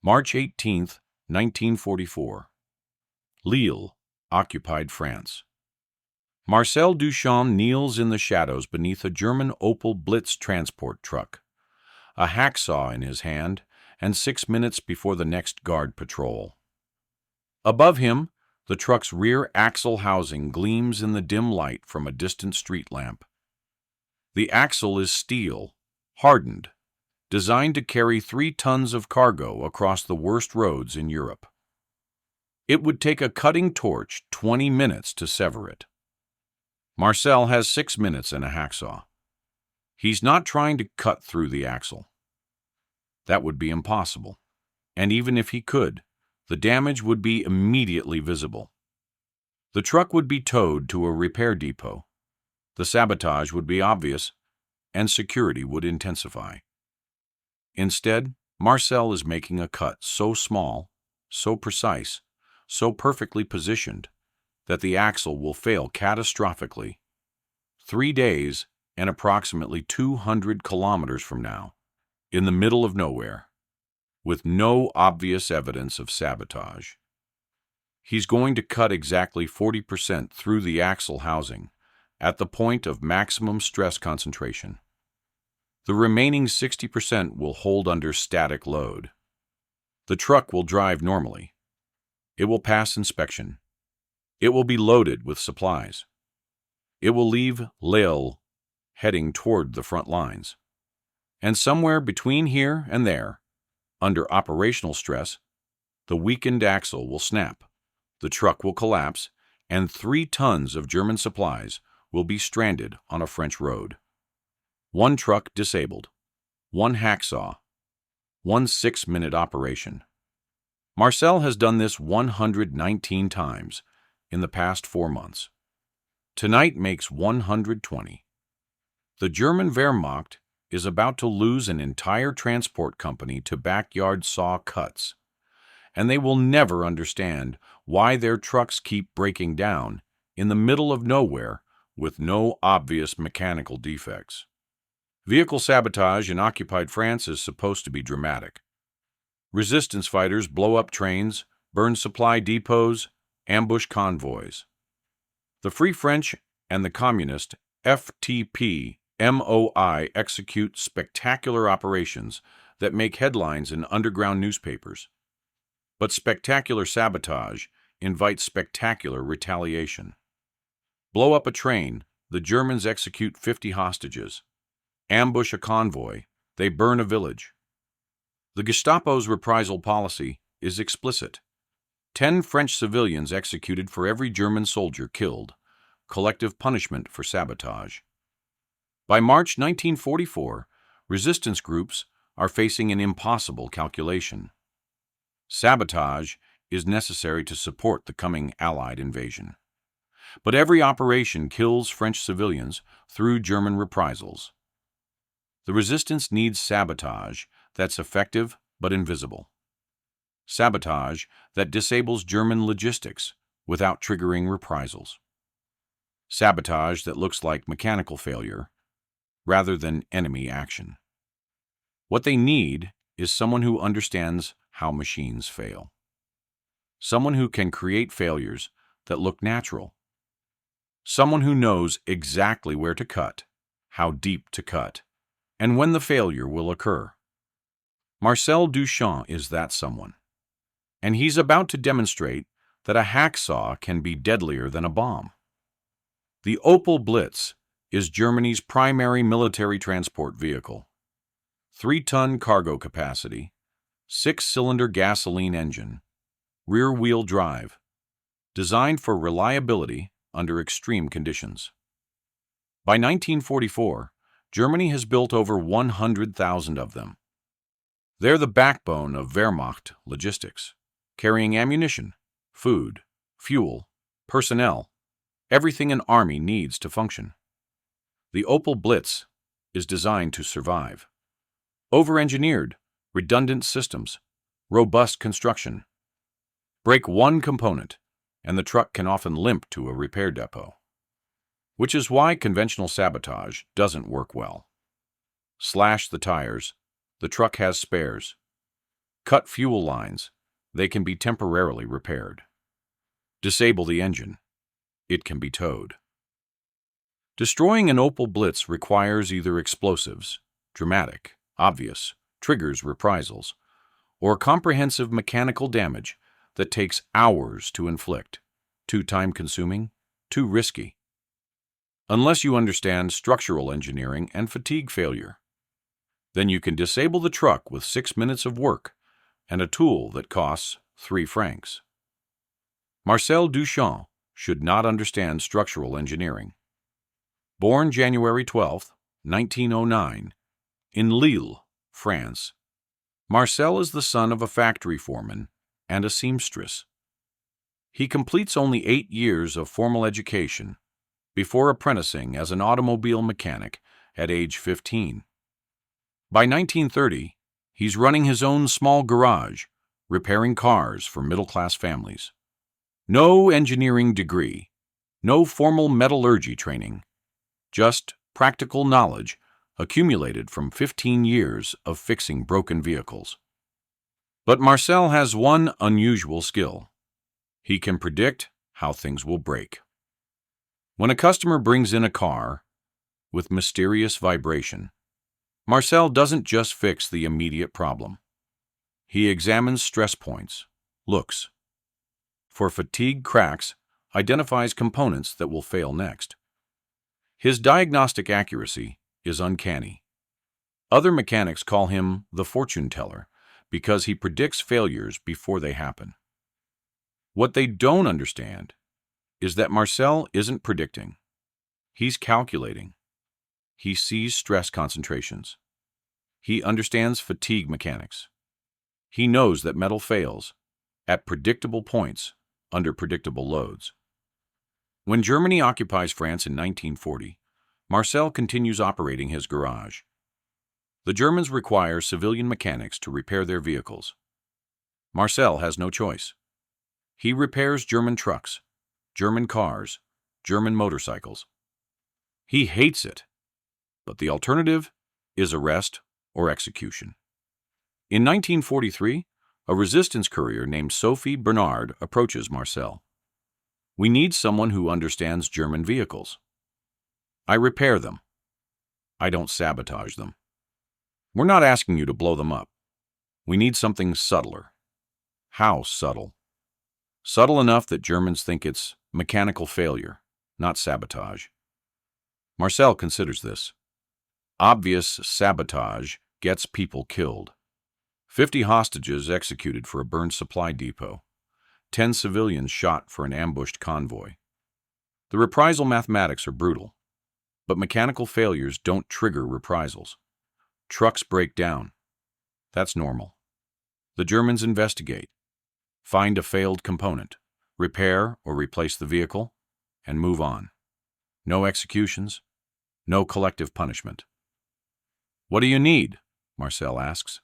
March 18, 1944. Lille, occupied France. Marcel Duchamp kneels in the shadows beneath a German Opel Blitz transport truck, a hacksaw in his hand, and 6 minutes before the next guard patrol. Above him, the truck's rear axle housing gleams in the dim light from a distant street lamp. The axle is steel, hardened, designed to carry 3 tons of cargo across the worst roads in Europe. It would take a cutting torch 20 minutes to sever it. Marcel has 6 minutes and a hacksaw. He's not trying to cut through the axle. That would be impossible, and even if he could, the damage would be immediately visible. The truck would be towed to a repair depot. The sabotage would be obvious, and security would intensify. Instead, Marcel is making a cut so small, so precise, so perfectly positioned, that the axle will fail catastrophically. 3 days and approximately 200 kilometers from now, in the middle of nowhere, with no obvious evidence of sabotage. He's going to cut exactly 40% through the axle housing, at the point of maximum stress concentration. The remaining 60% will hold under static load. The truck will drive normally. It will pass inspection. It will be loaded with supplies. It will leave Lille, heading toward the front lines. And somewhere between here and there, under operational stress, the weakened axle will snap, the truck will collapse, and 3 tons of German supplies will be stranded on a French road. 1 truck disabled, 1 hacksaw, 1 6-minute operation. Marcel has done this 119 times in the past 4 months. Tonight makes 120. The German Wehrmacht is about to lose an entire transport company to backyard saw cuts, and they will never understand why their trucks keep breaking down in the middle of nowhere with no obvious mechanical defects. Vehicle sabotage in occupied France is supposed to be dramatic. Resistance fighters blow up trains, burn supply depots, ambush convoys. The Free French and the Communist FTP-MOI execute spectacular operations that make headlines in underground newspapers. But spectacular sabotage invites spectacular retaliation. Blow up a train, the Germans execute 50 hostages. Ambush a convoy, they burn a village. The Gestapo's reprisal policy is explicit. 10 French civilians executed for every German soldier killed. Collective punishment for sabotage. By March 1944, resistance groups are facing an impossible calculation. Sabotage is necessary to support the coming Allied invasion. But every operation kills French civilians through German reprisals. The resistance needs sabotage that's effective but invisible. Sabotage that disables German logistics without triggering reprisals. Sabotage that looks like mechanical failure rather than enemy action. What they need is someone who understands how machines fail. Someone who can create failures that look natural. Someone who knows exactly where to cut, how deep to cut, and when the failure will occur. Marcel Duchamp is that someone, and he's about to demonstrate that a hacksaw can be deadlier than a bomb. The Opel Blitz is Germany's primary military transport vehicle. 3-ton cargo capacity, 6-cylinder gasoline engine, rear-wheel drive, designed for reliability under extreme conditions. By 1944, Germany has built over 100,000 of them. They're the backbone of Wehrmacht logistics, carrying ammunition, food, fuel, personnel, everything an army needs to function. The Opel Blitz is designed to survive. Over-engineered, redundant systems, robust construction. Break one component, and the truck can often limp to a repair depot. Which is why conventional sabotage doesn't work well. Slash the tires, the truck has spares. Cut fuel lines. They can be temporarily repaired. Disable the engine. It can be towed. Destroying an Opel Blitz requires either explosives, dramatic, obvious, triggers reprisals, or comprehensive mechanical damage that takes hours to inflict, too time-consuming, too risky. Unless you understand structural engineering and fatigue failure, then you can disable the truck with 6 minutes of work and a tool that costs 3 francs. Marcel Duchamp should not understand structural engineering. Born January 12, 1909, in Lille, France, Marcel is the son of a factory foreman and a seamstress. He completes only 8 years of formal education before apprenticing as an automobile mechanic at age 15. By 1930, he's running his own small garage, repairing cars for middle-class families. No engineering degree, no formal metallurgy training, just practical knowledge accumulated from 15 years of fixing broken vehicles. But Marcel has one unusual skill. He can predict how things will break. When a customer brings in a car with mysterious vibration, Marcel doesn't just fix the immediate problem. He examines stress points, looks for fatigue cracks, identifies components that will fail next. His diagnostic accuracy is uncanny. Other mechanics call him the fortune teller because he predicts failures before they happen. What they don't understand is that Marcel isn't predicting. He's calculating. He sees stress concentrations. He understands fatigue mechanics. He knows that metal fails at predictable points under predictable loads. When Germany occupies France in 1940, Marcel continues operating his garage. The Germans require civilian mechanics to repair their vehicles. Marcel has no choice. He repairs German trucks, German cars, German motorcycles. He hates it, but the alternative is arrest or execution. In 1943, a resistance courier named Sophie Bernard approaches Marcel. "We need someone who understands German vehicles. I repair them. I don't sabotage them. We're not asking you to blow them up. We need something subtler." How subtle? Subtle enough that Germans think it's mechanical failure, not sabotage. Marcel considers this. Obvious sabotage gets people killed. 50 hostages executed for a burned supply depot. 10 civilians shot for an ambushed convoy. The reprisal mathematics are brutal, but mechanical failures don't trigger reprisals. Trucks break down. That's normal. The Germans investigate, find a failed component, repair or replace the vehicle, and move on. No executions, no collective punishment. "What do you need?" Marcel asks.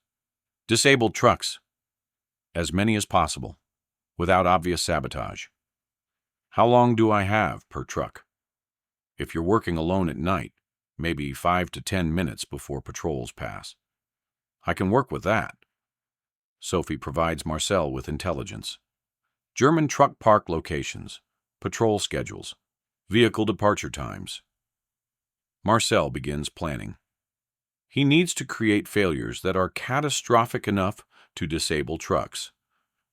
"Disabled trucks. As many as possible, without obvious sabotage." "How long do I have per truck?" "If you're working alone at night, maybe 5 to 10 minutes before patrols pass." "I can work with that." Sophie provides Marcel with intelligence. German truck park locations, patrol schedules, vehicle departure times. Marcel begins planning. He needs to create failures that are catastrophic enough to disable trucks,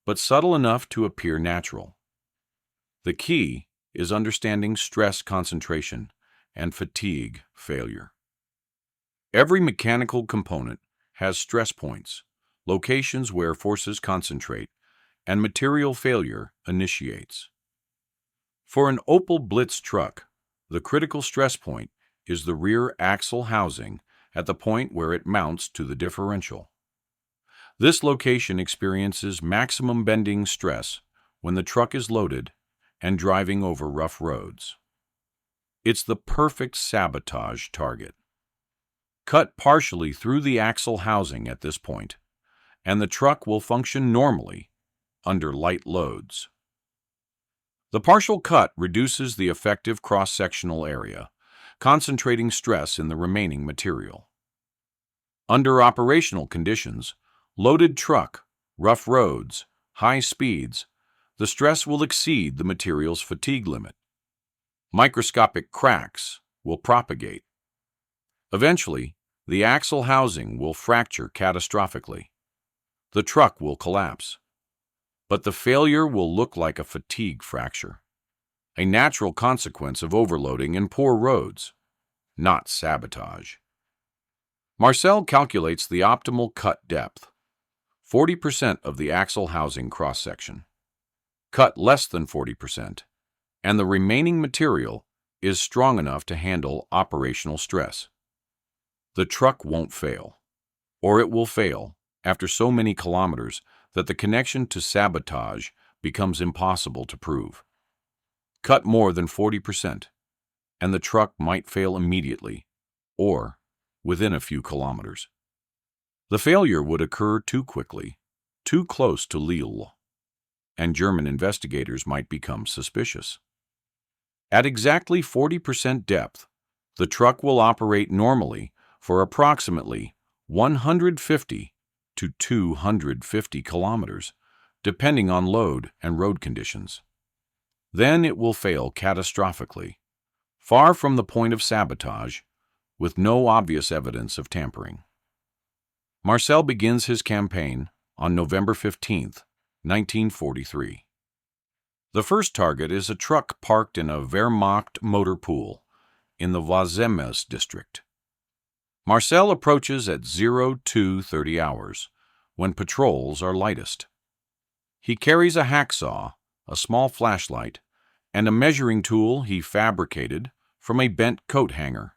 but subtle enough to appear natural. The key is understanding stress concentration and fatigue failure. Every mechanical component has stress points, locations where forces concentrate, and material failure initiates. For an Opel Blitz truck, the critical stress point is the rear axle housing at the point where it mounts to the differential. This location experiences maximum bending stress when the truck is loaded and driving over rough roads. It's the perfect sabotage target. Cut partially through the axle housing at this point, and the truck will function normally under light loads. The partial cut reduces the effective cross-sectional area, concentrating stress in the remaining material. Under operational conditions, loaded truck rough roads, high speeds, the stress will exceed the material's fatigue limit. Microscopic cracks will propagate. Eventually, the axle housing will fracture catastrophically. The truck will collapse. But the failure will look like a fatigue fracture, a natural consequence of overloading and poor roads, not sabotage. Marcel calculates the optimal cut depth, 40% of the axle housing cross-section. Cut less than 40%, and the remaining material is strong enough to handle operational stress. The truck won't fail, or it will fail after so many kilometers that the connection to sabotage becomes impossible to prove. Cut more than 40%, and the truck might fail immediately, or within a few kilometers. The failure would occur too quickly, too close to Lille, and German investigators might become suspicious. At exactly 40% depth, the truck will operate normally for approximately 150 to 250 kilometers, depending on load and road conditions. Then it will fail catastrophically, far from the point of sabotage, with no obvious evidence of tampering. Marcel begins his campaign on November 15, 1943. The first target is a truck parked in a Wehrmacht motor pool in the Vazemes district. Marcel approaches at 02:30 hours, when patrols are lightest. He carries a hacksaw, a small flashlight, and a measuring tool he fabricated from a bent coat hanger.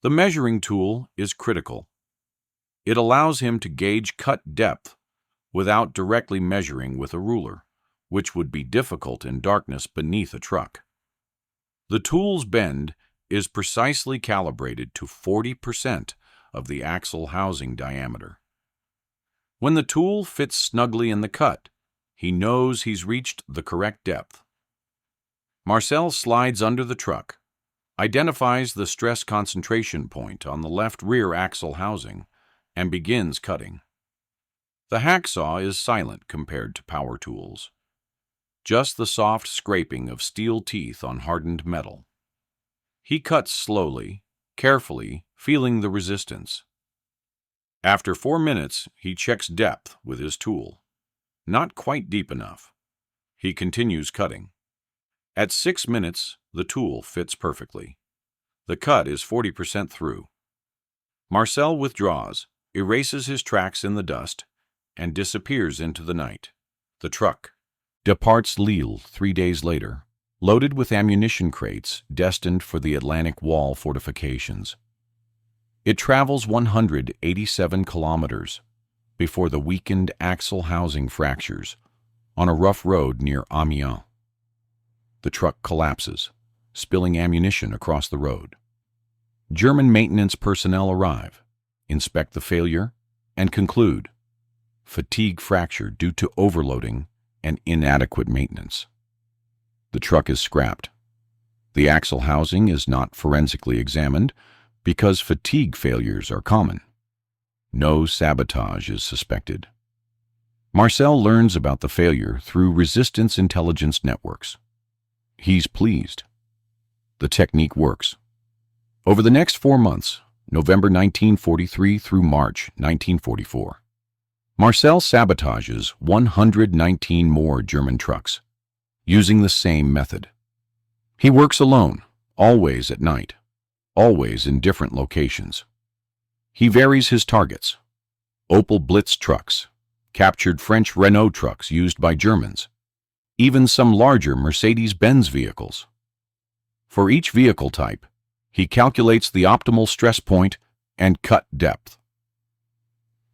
The measuring tool is critical. It allows him to gauge cut depth without directly measuring with a ruler, which would be difficult in darkness beneath a truck. The tool's bend is precisely calibrated to 40% of the axle housing diameter. When the tool fits snugly in the cut, he knows he's reached the correct depth. Marcel slides under the truck, identifies the stress concentration point on the left rear axle housing, and begins cutting. The hacksaw is silent compared to power tools. Just the soft scraping of steel teeth on hardened metal. He cuts slowly, carefully, feeling the resistance. After 4 minutes, he checks depth with his tool. Not quite deep enough. He continues cutting. At 6 minutes, the tool fits perfectly. The cut is 40% through. Marcel withdraws, erases his tracks in the dust, and disappears into the night. The truck departs Lille 3 days later, loaded with ammunition crates destined for the Atlantic Wall fortifications. It travels 187 kilometers before the weakened axle housing fractures on a rough road near Amiens. The truck collapses, spilling ammunition across the road. German maintenance personnel arrive, inspect the failure, and conclude: fatigue fracture due to overloading and inadequate maintenance. The truck is scrapped. The axle housing is not forensically examined because fatigue failures are common. No sabotage is suspected. Marcel learns about the failure through resistance intelligence networks. He's pleased. The technique works. Over the next 4 months, November 1943 through March 1944, Marcel sabotages 119 more German trucks, using the same method. He works alone, always at night, always in different locations. He varies his targets: Opel Blitz trucks, captured French Renault trucks used by Germans, even some larger Mercedes-Benz vehicles. For each vehicle type, he calculates the optimal stress point and cut depth.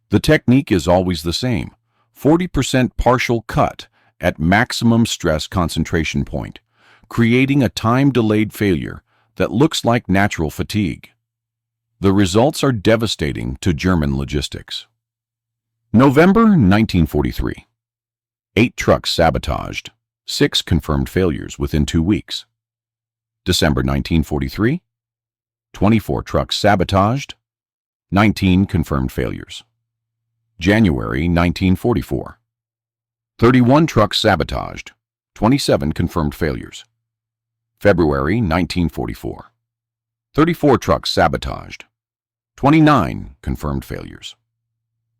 The technique is always the same: 40% partial cut at maximum stress concentration point, creating a time-delayed failure that looks like natural fatigue. The results are devastating to German logistics. November 1943. 8 trucks sabotaged, 6 confirmed failures within 2 weeks. December 1943. 24 trucks sabotaged, 19 confirmed failures. January 1944. 31 trucks sabotaged, 27 confirmed failures. February 1944. 34 trucks sabotaged, 29 confirmed failures.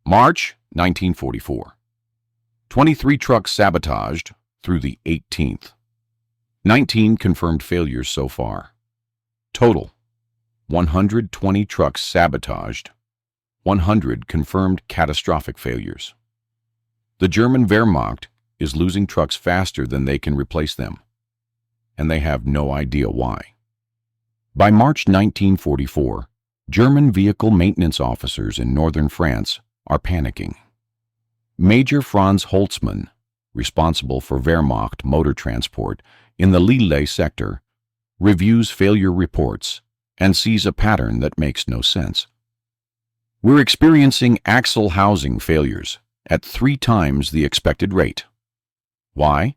March 1944. 23 trucks sabotaged through the 18th. 19 confirmed failures so far. Total: 120 trucks sabotaged, 100 confirmed catastrophic failures. The German Wehrmacht is losing trucks faster than they can replace them, and they have no idea why. By March 1944, German vehicle maintenance officers in northern France are panicking. Major Franz Holtzmann, responsible for Wehrmacht motor transport in the Lille sector, reviews failure reports and sees a pattern that makes no sense. We're experiencing axle housing failures at 3 times the expected rate. Why?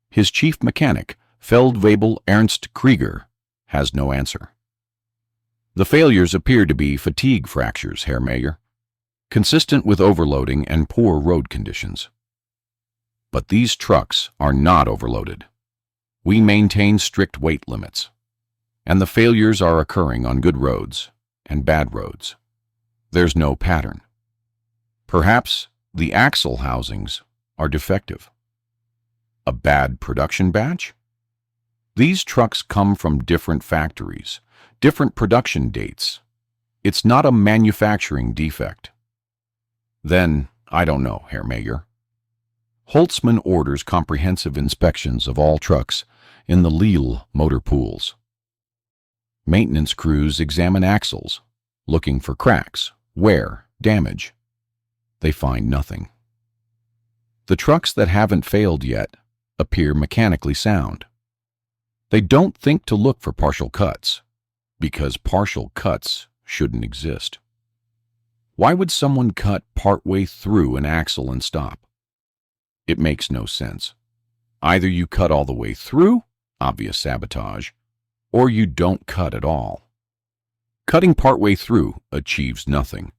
His chief mechanic, Feldwebel Ernst Krieger, has no answer. The failures appear to be fatigue fractures, Herr Mayer, consistent with overloading and poor road conditions. But these trucks are not overloaded. We maintain strict weight limits, and the failures are occurring on good roads and bad roads. There's no pattern. Perhaps the axle housings are defective. A bad production batch? These trucks come from different factories, different production dates. It's not a manufacturing defect. Then, I don't know, Herr Mayer. Holtzmann orders comprehensive inspections of all trucks in the Lille motor pools. Maintenance crews examine axles, looking for cracks, wear, damage. They find nothing. The trucks that haven't failed yet appear mechanically sound. They don't think to look for partial cuts, because partial cuts shouldn't exist. Why would someone cut partway through an axle and stop? It makes no sense. Either you cut all the way through, obvious sabotage, or you don't cut at all. Cutting partway through achieves nothing,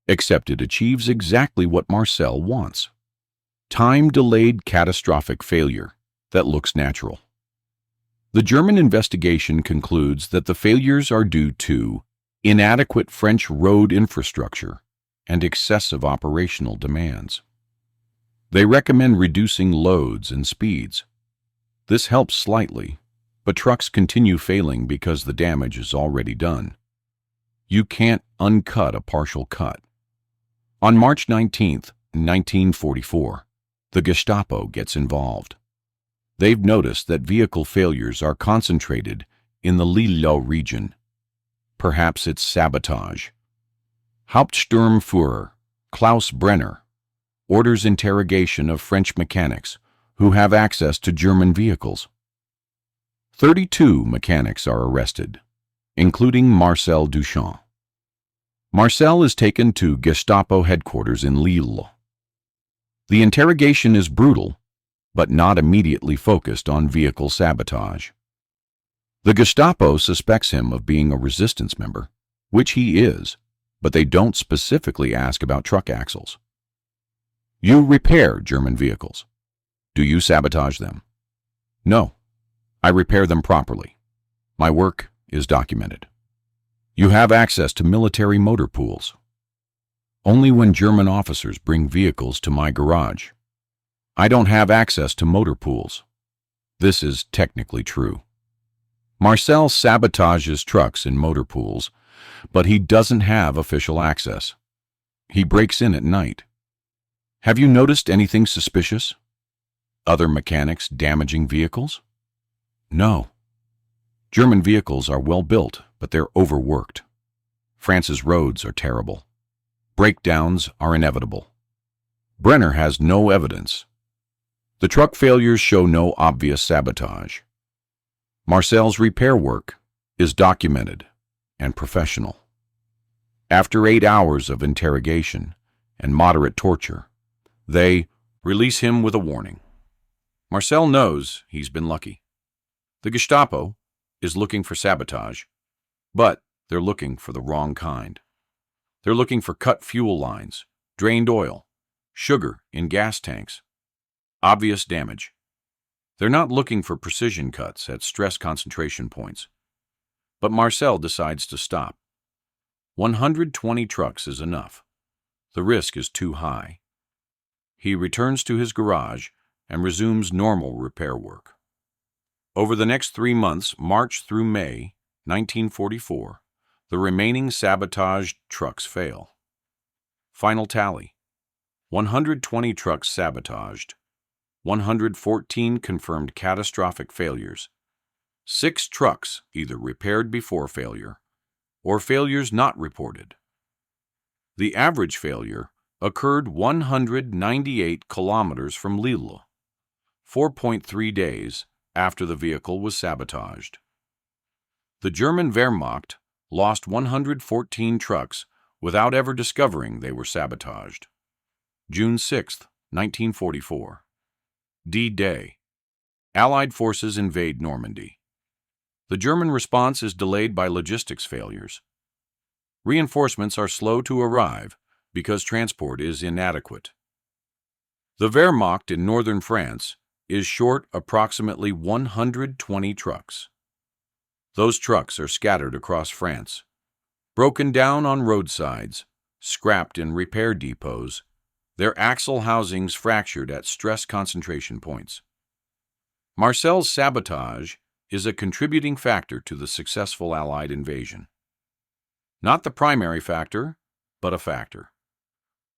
except it achieves exactly what Marcel wants: time-delayed catastrophic failure that looks natural. The German investigation concludes that the failures are due to inadequate French road infrastructure and excessive operational demands. They recommend reducing loads and speeds. This helps slightly, but trucks continue failing because the damage is already done. You can't uncut a partial cut. On March 19, 1944, the Gestapo gets involved. They've noticed that vehicle failures are concentrated in the Lille region. Perhaps it's sabotage. Hauptsturmführer Klaus Brenner orders interrogation of French mechanics who have access to German vehicles. 32 mechanics are arrested, including Marcel Duchamp. Marcel is taken to Gestapo headquarters in Lille. The interrogation is brutal, but not immediately focused on vehicle sabotage. The Gestapo suspects him of being a resistance member, which he is, but they don't specifically ask about truck axles. You repair German vehicles. Do you sabotage them? No, I repair them properly. My work is documented. You have access to military motor pools. Only when German officers bring vehicles to my garage. I don't have access to motor pools. This is technically true. Marcel sabotages trucks in motor pools, but he doesn't have official access. He breaks in at night. Have you noticed anything suspicious? Other mechanics damaging vehicles? No. German vehicles are well built, but they're overworked. France's roads are terrible. Breakdowns are inevitable. Brenner has no evidence. The truck failures show no obvious sabotage. Marcel's repair work is documented and professional. After 8 hours of interrogation and moderate torture, they release him with a warning. Marcel knows he's been lucky. The Gestapo is looking for sabotage, but they're looking for the wrong kind. They're looking for cut fuel lines, drained oil, sugar in gas tanks. Obvious damage. They're not looking for precision cuts at stress concentration points. But Marcel decides to stop. 120 trucks is enough. The risk is too high. He returns to his garage and resumes normal repair work. Over the next 3 months, March through May 1944, the remaining sabotaged trucks fail. Final tally: 120 trucks sabotaged, 114 confirmed catastrophic failures, 6 trucks either repaired before failure or failures not reported. The average failure occurred 198 kilometers from Lille, 4.3 days after the vehicle was sabotaged. The German Wehrmacht lost 114 trucks without ever discovering they were sabotaged. June 6, 1944. D-Day. Allied forces invade Normandy. The German response is delayed by logistics failures. Reinforcements are slow to arrive because transport is inadequate. The Wehrmacht in northern France is short approximately 120 trucks. Those trucks are scattered across France, broken down on roadsides, scrapped in repair depots, their axle housings fractured at stress concentration points. Marcel's sabotage is a contributing factor to the successful Allied invasion. Not the primary factor, but a factor.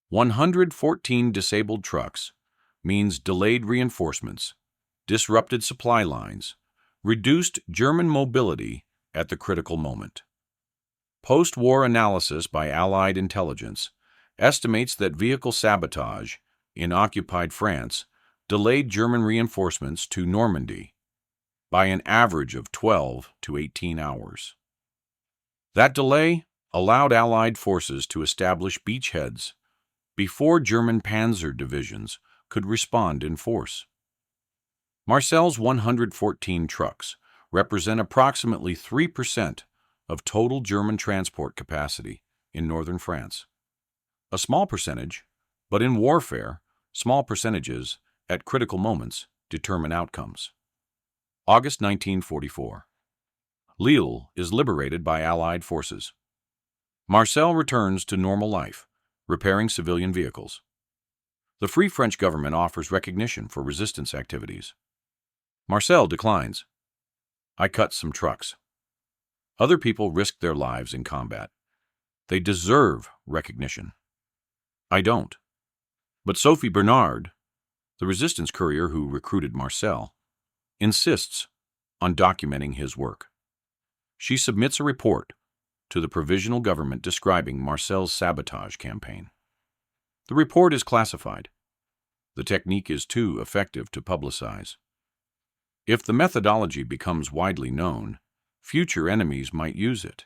114 disabled trucks means delayed reinforcements, disrupted supply lines, reduced German mobility at the critical moment. Post-war analysis by Allied intelligence estimates that vehicle sabotage in occupied France delayed German reinforcements to Normandy by an average of 12 to 18 hours. That delay allowed Allied forces to establish beachheads before German panzer divisions could respond in force. Marcel's 114 trucks represent approximately 3% of total German transport capacity in northern France. A small percentage, but in warfare, small percentages at critical moments determine outcomes. August 1944. Lille is liberated by Allied forces. Marcel returns to normal life, repairing civilian vehicles. The Free French government offers recognition for resistance activities. Marcel declines. I cut some trucks. Other people risked their lives in combat. They deserve recognition. I don't. But Sophie Bernard, the resistance courier who recruited Marcel, insists on documenting his work. She submits a report to the provisional government describing Marcel's sabotage campaign. The report is classified. The technique is too effective to publicize. If the methodology becomes widely known, future enemies might use it.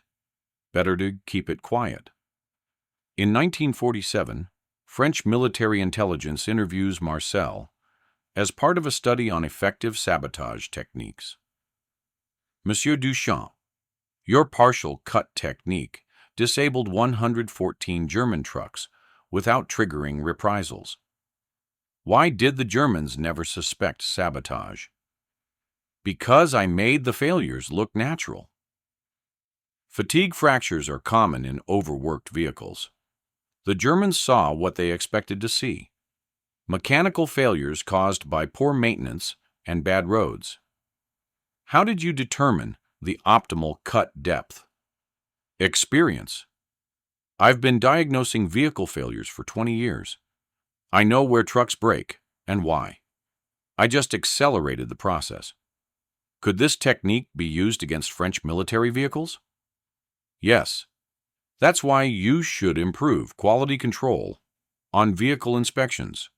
Better to keep it quiet. In 1947, French military intelligence interviews Marcel as part of a study on effective sabotage techniques. Monsieur Duchon, your partial cut technique disabled 114 German trucks without triggering reprisals. Why did the Germans never suspect sabotage? Because I made the failures look natural. Fatigue fractures are common in overworked vehicles. The Germans saw what they expected to see: mechanical failures caused by poor maintenance and bad roads. How did you determine the optimal cut depth? Experience. I've been diagnosing vehicle failures for 20 years. I know where trucks break and why. I just accelerated the process. Could this technique be used against French military vehicles? Yes. That's why you should improve quality control on vehicle inspections.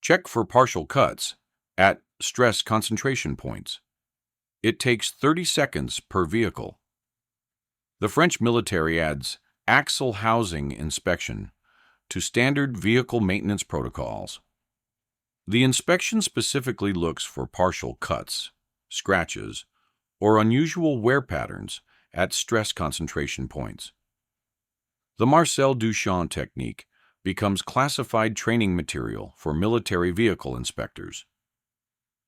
Check for partial cuts at stress concentration points. It takes 30 seconds per vehicle. The French military adds axle housing inspection to standard vehicle maintenance protocols. The inspection specifically looks for partial cuts, scratches, or unusual wear patterns at stress concentration points. The Marcel Duchamp technique becomes classified training material for military vehicle inspectors.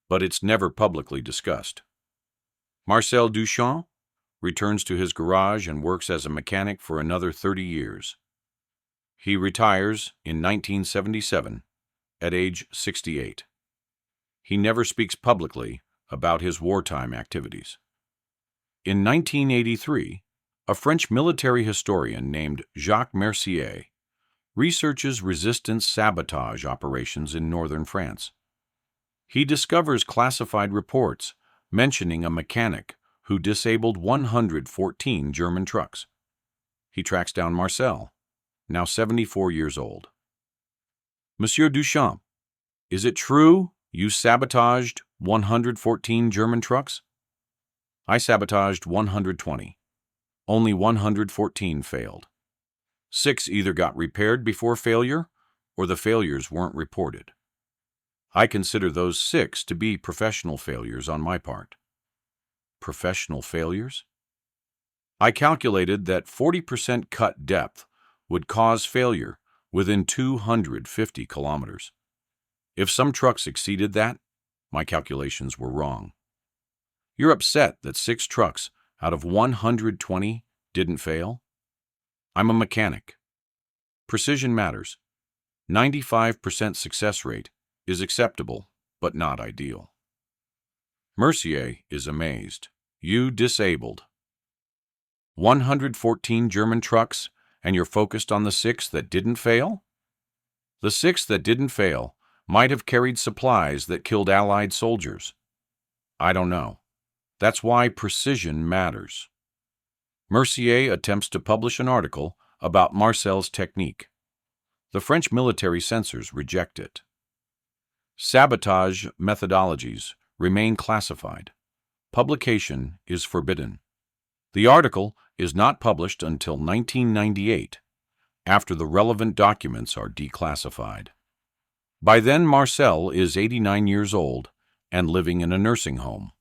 But it's never publicly discussed. Marcel Duchamp returns to his garage and works as a mechanic for another 30 years. He retires in 1977 at age 68. He never speaks publicly about his wartime activities. In 1983, a French military historian named Jacques Mercier researches resistance sabotage operations in northern France. He discovers classified reports mentioning a mechanic who disabled 114 German trucks. He tracks down Marcel, now 74 years old. Monsieur Duchamp, is it true you sabotaged 114 German trucks? I sabotaged 120. Only 114 failed. 6 either got repaired before failure, or the failures weren't reported. I consider those 6 to be professional failures on my part. Professional failures? I calculated that 40% cut depth would cause failure within 250 kilometers. If some trucks exceeded that, my calculations were wrong. You're upset that 6 trucks out of 120 didn't fail? I'm a mechanic. Precision matters. 95% success rate is acceptable, but not ideal. Mercier is amazed. You disabled 114 German trucks, and you're focused on the 6 that didn't fail? The 6 that didn't fail might have carried supplies that killed Allied soldiers. I don't know. That's why precision matters. Mercier attempts to publish an article about Marcel's technique. The French military censors reject it. Sabotage methodologies remain classified. Publication is forbidden. The article is not published until 1998, after the relevant documents are declassified. By then, Marcel is 89 years old and living in a nursing home.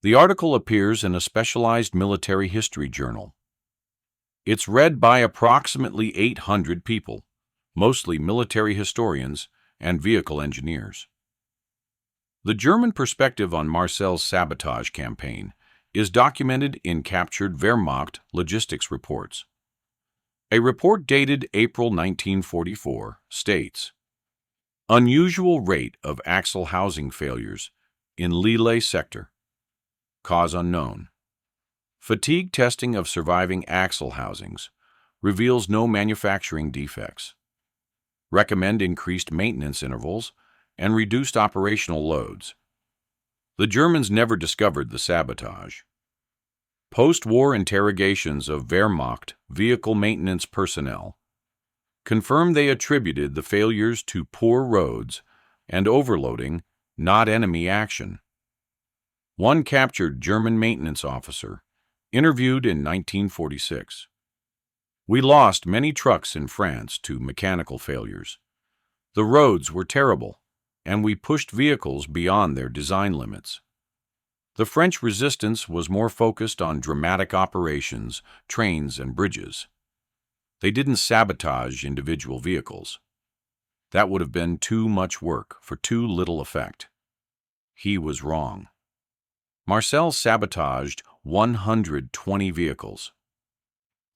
The article appears in a specialized military history journal. It's read by approximately 800 people, mostly military historians and vehicle engineers. The German perspective on Marcel's sabotage campaign is documented in captured Wehrmacht logistics reports. A report dated April 1944 states, "Unusual rate of axle housing failures in Lille sector. Cause unknown. Fatigue testing of surviving axle housings reveals no manufacturing defects. Recommend increased maintenance intervals and reduced operational loads." The Germans never discovered the sabotage. Post-war interrogations of Wehrmacht vehicle maintenance personnel confirmed they attributed the failures to poor roads and overloading, not enemy action. One captured German maintenance officer interviewed in 1946. "We lost many trucks in France to mechanical failures. The roads were terrible, and we pushed vehicles beyond their design limits. The French resistance was more focused on dramatic operations, trains, and bridges. They didn't sabotage individual vehicles. That would have been too much work for too little effect." He was wrong. Marcel sabotaged 120 vehicles.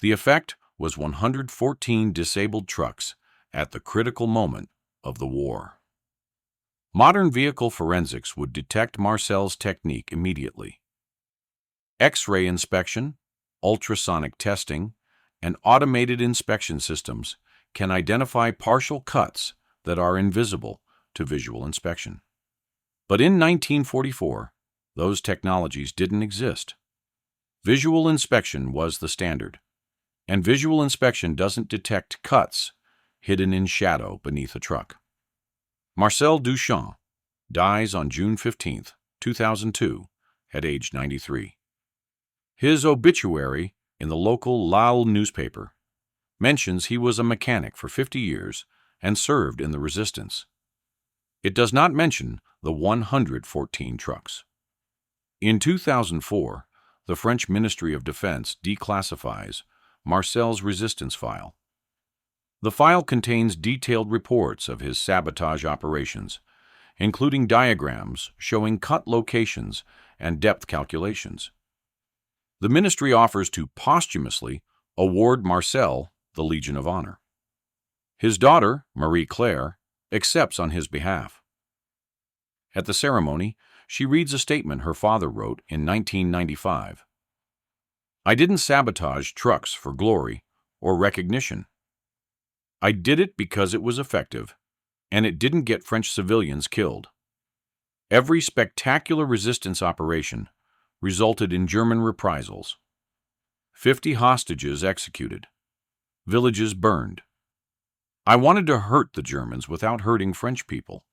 The effect was 114 disabled trucks at the critical moment of the war. Modern vehicle forensics would detect Marcel's technique immediately. X-ray inspection, ultrasonic testing, and automated inspection systems can identify partial cuts that are invisible to visual inspection. But in 1944, those technologies didn't exist. Visual inspection was the standard, and visual inspection doesn't detect cuts hidden in shadow beneath a truck. Marcel Duchamp dies on June 15, 2002, at age 93. His obituary in the local Lille newspaper mentions he was a mechanic for 50 years and served in the resistance. It does not mention the 114 trucks. In 2004, the French Ministry of Defense declassifies Marcel's resistance file. The file contains detailed reports of his sabotage operations, including diagrams showing cut locations and depth calculations. The ministry offers to posthumously award Marcel the Legion of Honor. His daughter, Marie Claire, accepts on his behalf. At the ceremony, she reads a statement her father wrote in 1995. "I didn't sabotage trucks for glory or recognition. I did it because it was effective, and it didn't get French civilians killed. Every spectacular resistance operation resulted in German reprisals. 50 hostages executed. Villages burned. I wanted to hurt the Germans without hurting French people.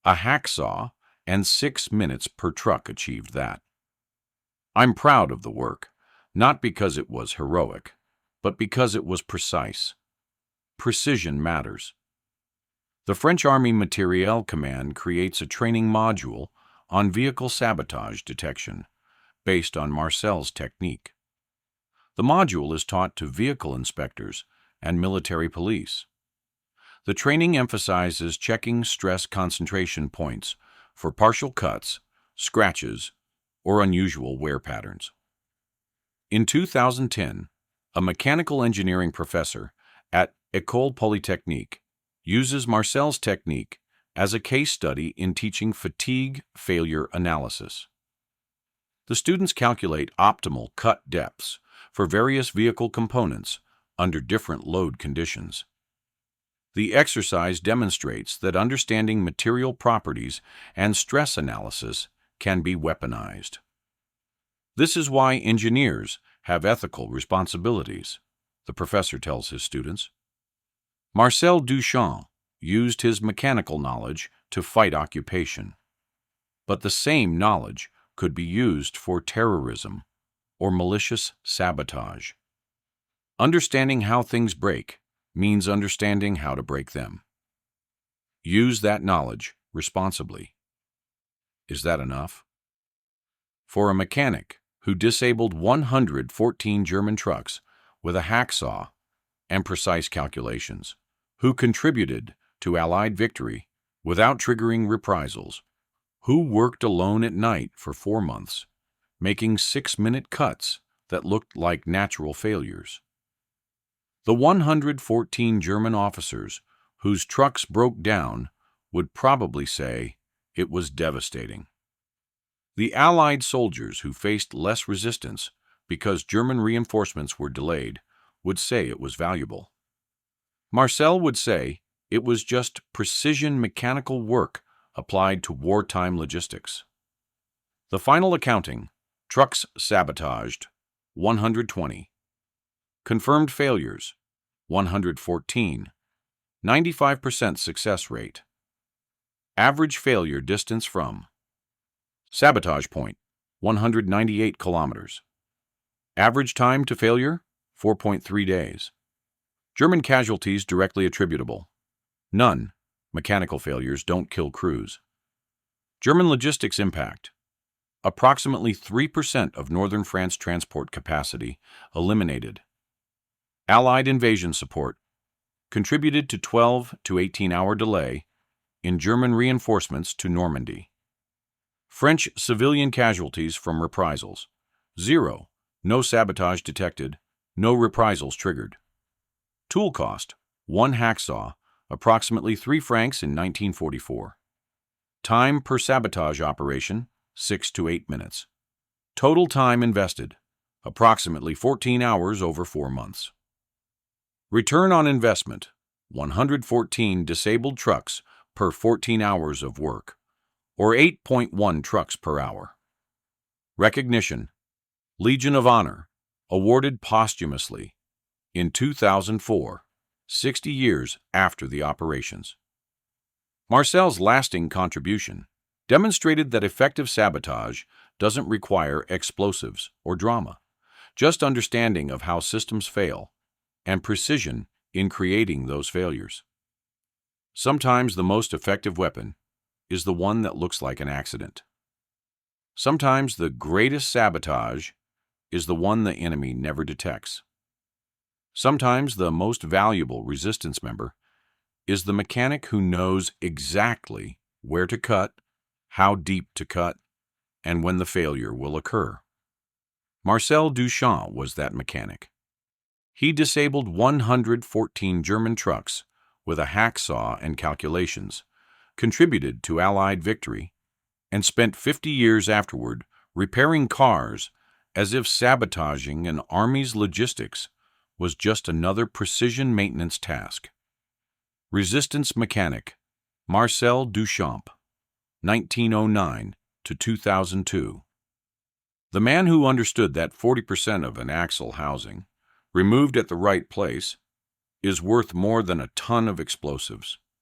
A hacksaw and 6 minutes per truck achieved that. I'm proud of the work, not because it was heroic, but because it was precise. Precision matters." The French Army Materiel Command creates a training module on vehicle sabotage detection based on Marcel's technique. The module is taught to vehicle inspectors and military police. The training emphasizes checking stress concentration points for partial cuts, scratches, or unusual wear patterns. In 2010, a mechanical engineering professor at École Polytechnique uses Marcel's technique as a case study in teaching fatigue failure analysis. The students calculate optimal cut depths for various vehicle components under different load conditions. The exercise demonstrates that understanding material properties and stress analysis can be weaponized. This is why engineers have ethical responsibilities, the professor tells his students. Marcel Duchamp used his mechanical knowledge to fight occupation, but the same knowledge could be used for terrorism or malicious sabotage. Understanding how things break means understanding how to break them. Use that knowledge responsibly. Is that enough? For a mechanic who disabled 114 German trucks with a hacksaw and precise calculations, who contributed to Allied victory without triggering reprisals, who worked alone at night for 4 months, making 6-minute cuts that looked like natural failures. The 114 German officers whose trucks broke down would probably say it was devastating. The Allied soldiers who faced less resistance because German reinforcements were delayed would say it was valuable. Marcel would say it was just precision mechanical work applied to wartime logistics. The final accounting: trucks sabotaged, 120. Confirmed failures, 114. 95% success rate. Average failure distance from sabotage point, 198 kilometers. Average time to failure, 4.3 days. German casualties directly attributable: none. Mechanical failures don't kill crews. German logistics impact: approximately 3% of northern France transport capacity eliminated. Allied invasion support contributed to 12 to 18-hour delay in German reinforcements to Normandy. French civilian casualties from reprisals: 0. No sabotage detected, no reprisals triggered. Tool cost: 1 hacksaw, approximately 3 francs in 1944. Time per sabotage operation: 6 to 8 minutes. Total time invested: approximately 14 hours over 4 months. Return on investment: 114 disabled trucks per 14 hours of work, or 8.1 trucks per hour. Recognition: Legion of Honor, awarded posthumously in 2004, 60 years after the operations. Marcel's lasting contribution demonstrated that effective sabotage doesn't require explosives or drama, just understanding of how systems fail and precision in creating those failures. Sometimes the most effective weapon is the one that looks like an accident. Sometimes the greatest sabotage is the one the enemy never detects. Sometimes the most valuable resistance member is the mechanic who knows exactly where to cut, how deep to cut, and when the failure will occur. Marcel Duchamp was that mechanic. He disabled 114 German trucks with a hacksaw and calculations, contributed to Allied victory, and spent 50 years afterward repairing cars as if sabotaging an army's logistics was just another precision maintenance task. Resistance mechanic Marcel Duchamp, 1909 to 2002. The man who understood that 40% of an axle housing, removed at the right place, is worth more than a ton of explosives.